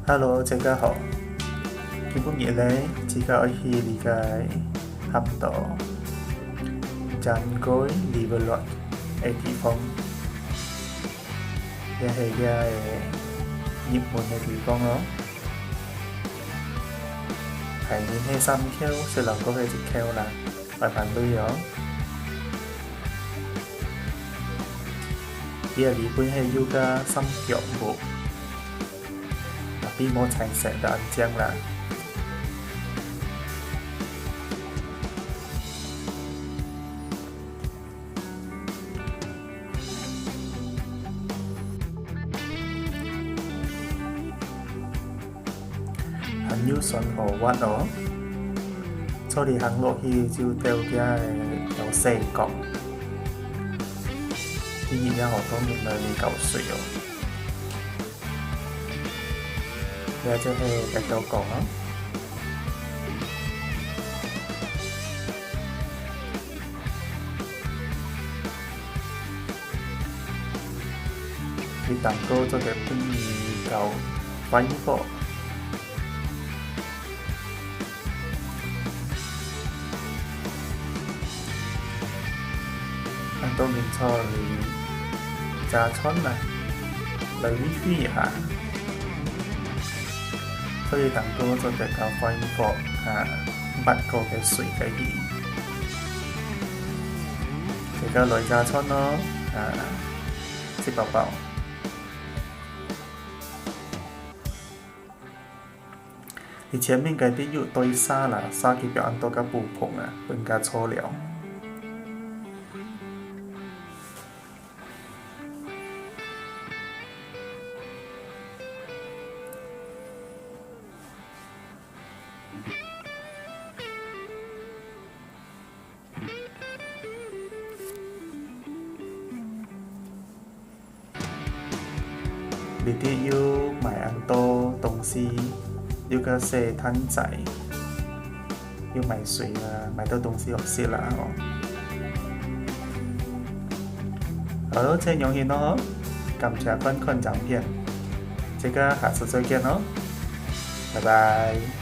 Hello，大家好。今日咧，只個去呢個合到珍貴 liver lot 嘅地方，亦係個熱門嘅地方咯。係面係3條，雖然嗰個1條啦，800鐳哦。呢個日本係有個3腳木。比冇彩色的安醬啦。很有順河灣哦，所以行落去就到嘅有4角，今年有好多年來你搞水哦。呢就係第9講咯。你蛋糕做嘅半米夠快火，ăn tô mình cho thì trà chót này lấy phi hả所以蛋糕做得較快火bắt個嘅水嘅嘢，這個來炸春咯吃飽飽。你前面嘅啲要對沙啦，沙佢表按多個布棚更加粗料。你哋要買很多東西，要個洗攤仔，要買水啦，買到東西學食啦哦。好咯，請用心咯，感謝觀看影片，這個下次再見咯，拜拜。